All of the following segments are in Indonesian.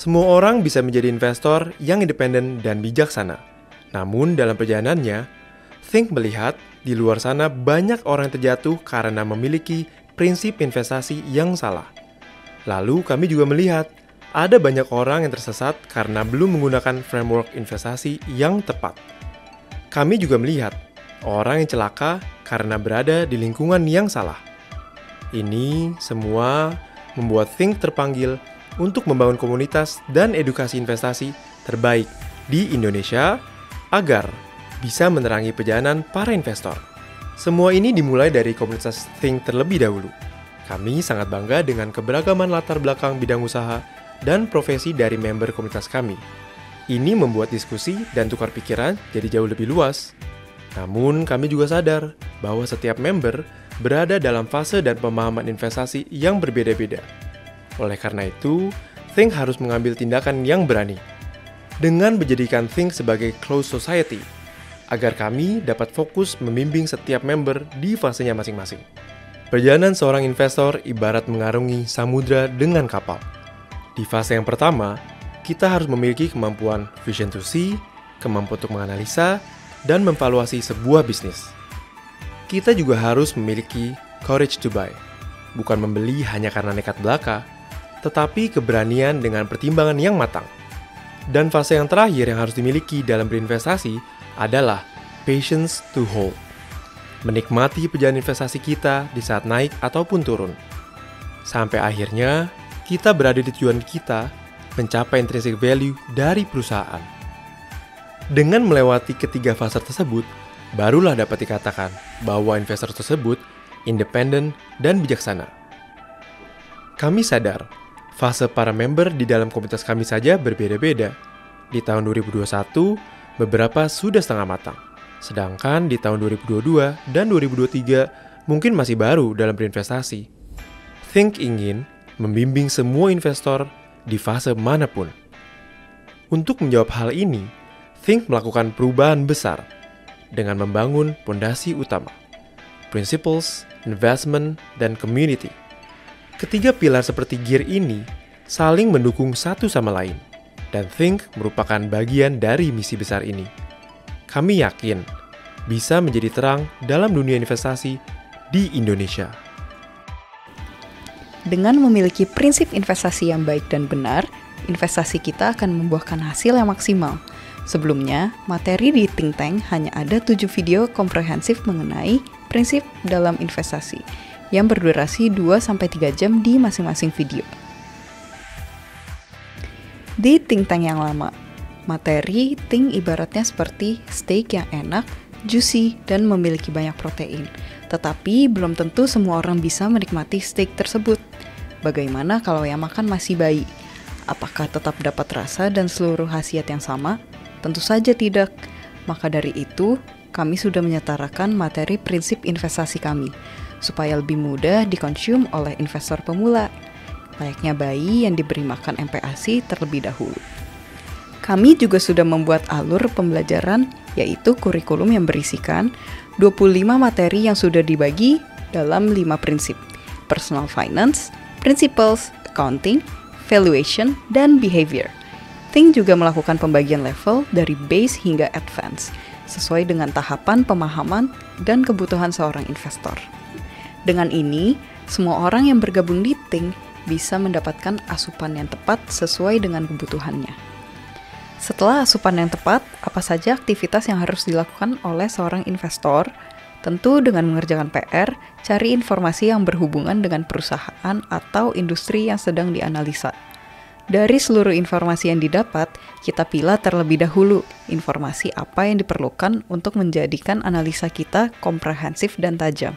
Semua orang bisa menjadi investor yang independen dan bijaksana. Namun dalam perjalanannya, Think melihat di luar sana banyak orang yang terjatuh karena memiliki prinsip investasi yang salah. Lalu kami juga melihat ada banyak orang yang tersesat karena belum menggunakan framework investasi yang tepat. Kami juga melihat orang yang celaka karena berada di lingkungan yang salah. Ini semua membuat Think terpanggil untuk membangun komunitas dan edukasi investasi terbaik di Indonesia agar bisa menerangi perjalanan para investor. Semua ini dimulai dari komunitas Think terlebih dahulu. Kami sangat bangga dengan keberagaman latar belakang bidang usaha dan profesi dari member komunitas kami. Ini membuat diskusi dan tukar pikiran jadi jauh lebih luas. Namun kami juga sadar bahwa setiap member berada dalam fase dan pemahaman investasi yang berbeda-beda. Oleh karena itu, Think harus mengambil tindakan yang berani dengan menjadikan Think sebagai closed society agar kami dapat fokus membimbing setiap member di fasenya masing-masing. Perjalanan seorang investor ibarat mengarungi samudra dengan kapal. Di fase yang pertama, kita harus memiliki kemampuan vision to see, kemampuan untuk menganalisa, dan memvaluasi sebuah bisnis. Kita juga harus memiliki courage to buy, bukan membeli hanya karena nekat belaka, tetapi keberanian dengan pertimbangan yang matang. Dan fase yang terakhir yang harus dimiliki dalam berinvestasi adalah patience to hold. Menikmati perjalanan investasi kita di saat naik ataupun turun. Sampai akhirnya, kita berada di tujuan kita mencapai intrinsic value dari perusahaan. Dengan melewati ketiga fase tersebut, barulah dapat dikatakan bahwa investor tersebut independen dan bijaksana. Kami sadar, fase para member di dalam komunitas kami saja berbeda-beda. Di tahun 2021, beberapa sudah setengah matang. Sedangkan di tahun 2022 dan 2023 mungkin masih baru dalam berinvestasi. Think ingin membimbing semua investor di fase manapun. Untuk menjawab hal ini, Think melakukan perubahan besar dengan membangun pondasi utama, principles, investment, dan community. Ketiga pilar seperti gear ini saling mendukung satu sama lain, dan Think merupakan bagian dari misi besar ini. Kami yakin bisa menjadi terang dalam dunia investasi di Indonesia. Dengan memiliki prinsip investasi yang baik dan benar, investasi kita akan membuahkan hasil yang maksimal. Sebelumnya, materi di Think Tank hanya ada 7 video komprehensif mengenai prinsip dalam investasi yang berdurasi 2-3 jam di masing-masing video. Di Think Tank yang lama, materi Think ibaratnya seperti steak yang enak, juicy, dan memiliki banyak protein. Tetapi belum tentu semua orang bisa menikmati steak tersebut. Bagaimana kalau yang makan masih bayi? Apakah tetap dapat rasa dan seluruh khasiat yang sama? Tentu saja tidak. Maka dari itu, kami sudah menyetarakan materi prinsip investasi kami, supaya lebih mudah dikonsum oleh investor pemula, layaknya bayi yang diberi makan MPASI terlebih dahulu. Kami juga sudah membuat alur pembelajaran, yaitu kurikulum yang berisikan 25 materi yang sudah dibagi dalam 5 prinsip: personal finance, principles, accounting, valuation, dan behavior. Think juga melakukan pembagian level dari base hingga advance, sesuai dengan tahapan pemahaman dan kebutuhan seorang investor. Dengan ini, semua orang yang bergabung di Think bisa mendapatkan asupan yang tepat sesuai dengan kebutuhannya. Setelah asupan yang tepat, apa saja aktivitas yang harus dilakukan oleh seorang investor? Tentu dengan mengerjakan PR, cari informasi yang berhubungan dengan perusahaan atau industri yang sedang dianalisa. Dari seluruh informasi yang didapat, kita pilih terlebih dahulu informasi apa yang diperlukan untuk menjadikan analisa kita komprehensif dan tajam.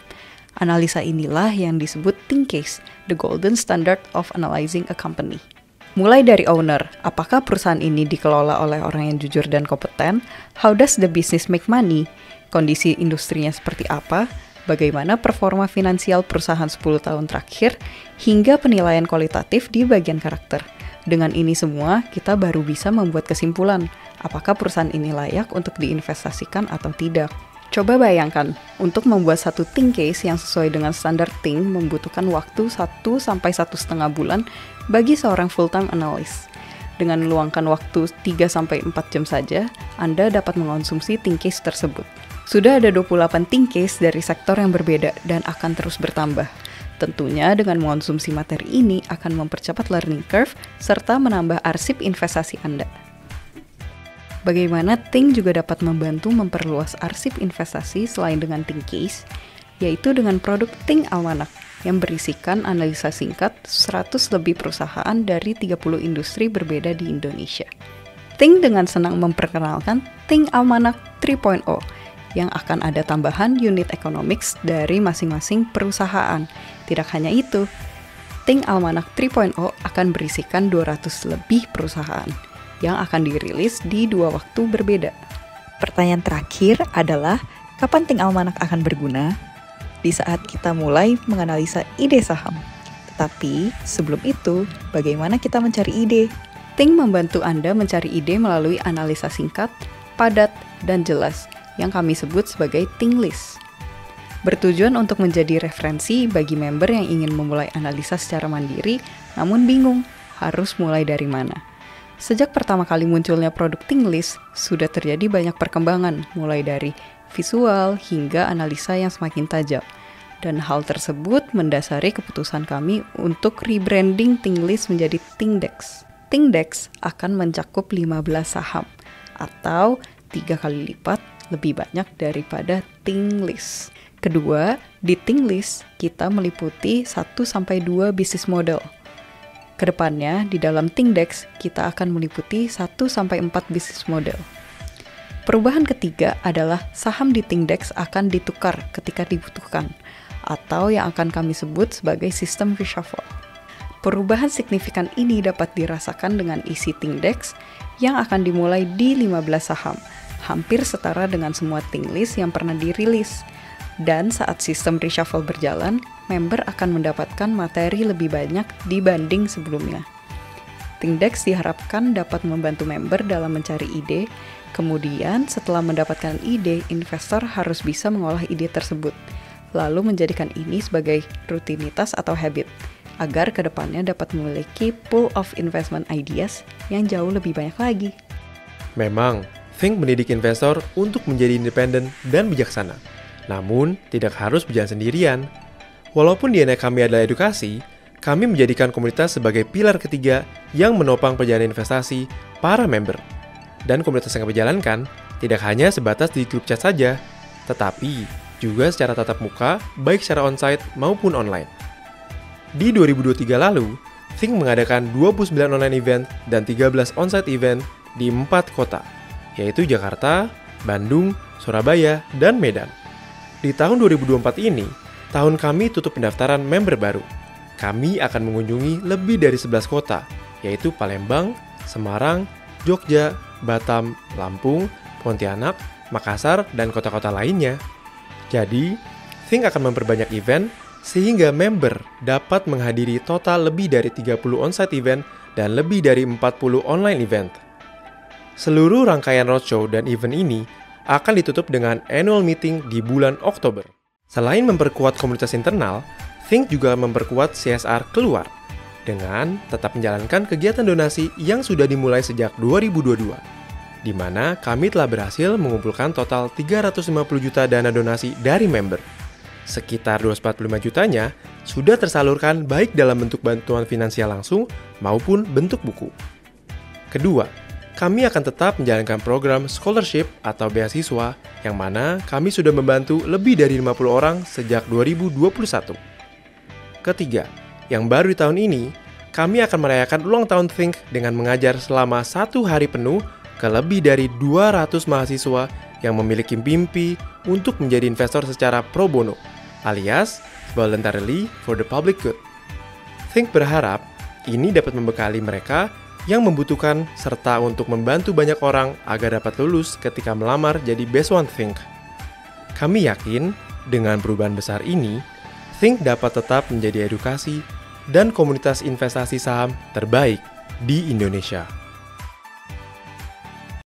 Analisa inilah yang disebut Think Case, the golden standard of analyzing a company. Mulai dari owner, apakah perusahaan ini dikelola oleh orang yang jujur dan kompeten? How does the business make money? Kondisi industrinya seperti apa? Bagaimana performa finansial perusahaan 10 tahun terakhir? Hingga penilaian kualitatif di bagian karakter. Dengan ini semua, kita baru bisa membuat kesimpulan, apakah perusahaan ini layak untuk diinvestasikan atau tidak. Coba bayangkan, untuk membuat satu Think Case yang sesuai dengan standar Think membutuhkan waktu 1 sampai 1,5 bulan bagi seorang full-time analyst. Dengan meluangkan waktu 3-4 jam saja, Anda dapat mengonsumsi think case tersebut. Sudah ada 28 think case dari sektor yang berbeda dan akan terus bertambah. Tentunya dengan mengonsumsi materi ini akan mempercepat learning curve serta menambah arsip investasi Anda. Bagaimana Think juga dapat membantu memperluas arsip investasi selain dengan think case, yaitu dengan produk Think Almanac yang berisikan analisa singkat 100 lebih perusahaan dari 30 industri berbeda di Indonesia. Think dengan senang memperkenalkan Think Almanac 3.0 yang akan ada tambahan unit economics dari masing-masing perusahaan. Tidak hanya itu, Think Almanac 3.0 akan berisikan 200 lebih perusahaan yang akan dirilis di 2 waktu berbeda. Pertanyaan terakhir adalah, kapan Think Almanac akan berguna? Di saat kita mulai menganalisa ide saham. Tetapi sebelum itu, bagaimana kita mencari ide? Think membantu Anda mencari ide melalui analisa singkat, padat, dan jelas yang kami sebut sebagai Think List. Bertujuan untuk menjadi referensi bagi member yang ingin memulai analisa secara mandiri, namun bingung harus mulai dari mana. Sejak pertama kali munculnya produk Think List, sudah terjadi banyak perkembangan, mulai dari visual hingga analisa yang semakin tajam. Dan hal tersebut mendasari keputusan kami untuk rebranding Think List menjadi ThinkDex. ThinkDex akan mencakup 15 saham, atau 3 kali lipat lebih banyak daripada Think List. Kedua, di Think List kita meliputi 1-2 bisnis model. Kedepannya, di dalam ThinkDex kita akan meliputi 1-4 bisnis model. Perubahan ketiga adalah saham di ThinkDex akan ditukar ketika dibutuhkan, atau yang akan kami sebut sebagai sistem reshuffle. Perubahan signifikan ini dapat dirasakan dengan isi ThinkDex yang akan dimulai di 15 saham, hampir setara dengan semua Think List yang pernah dirilis. Dan saat sistem reshuffle berjalan, member akan mendapatkan materi lebih banyak dibanding sebelumnya. ThinkDex diharapkan dapat membantu member dalam mencari ide. Kemudian, setelah mendapatkan ide, investor harus bisa mengolah ide tersebut, lalu menjadikan ini sebagai rutinitas atau habit, agar kedepannya dapat memiliki pool of investment ideas yang jauh lebih banyak lagi. Memang, Think mendidik investor untuk menjadi independen dan bijaksana. Namun, tidak harus berjalan sendirian. Walaupun DNA kami adalah edukasi, kami menjadikan komunitas sebagai pilar ketiga yang menopang perjalanan investasi para member. Dan komunitas yang kami jalankan tidak hanya sebatas di grup chat saja, tetapi juga secara tatap muka, baik secara onsite maupun online. Di 2023 lalu, Think mengadakan 29 online event dan 13 onsite event di 4 kota, yaitu Jakarta, Bandung, Surabaya, dan Medan. Di tahun 2024 ini, tahun kami tutup pendaftaran member baru. Kami akan mengunjungi lebih dari 11 kota, yaitu Palembang, Semarang, Jogja, Batam, Lampung, Pontianak, Makassar, dan kota-kota lainnya. Jadi, Think akan memperbanyak event sehingga member dapat menghadiri total lebih dari 30 onsite event dan lebih dari 40 online event. Seluruh rangkaian roadshow dan event ini akan ditutup dengan annual meeting di bulan Oktober. Selain memperkuat komunitas internal, Think juga memperkuat CSR keluar dengan tetap menjalankan kegiatan donasi yang sudah dimulai sejak 2022, di mana kami telah berhasil mengumpulkan total 350 juta dana donasi dari member. Sekitar 245 jutanya sudah tersalurkan baik dalam bentuk bantuan finansial langsung maupun bentuk buku. Kedua, kami akan tetap menjalankan program scholarship atau beasiswa yang mana kami sudah membantu lebih dari 50 orang sejak 2021. Ketiga, yang baru di tahun ini, kami akan merayakan ulang tahun Think dengan mengajar selama 1 hari penuh ke lebih dari 200 mahasiswa yang memiliki mimpi untuk menjadi investor secara pro bono, alias voluntarily for the public good. Think berharap ini dapat membekali mereka yang membutuhkan serta untuk membantu banyak orang agar dapat lulus ketika melamar jadi Best One Think. Kami yakin dengan perubahan besar ini, Think dapat tetap menjadi edukasi dan komunitas investasi saham terbaik di Indonesia.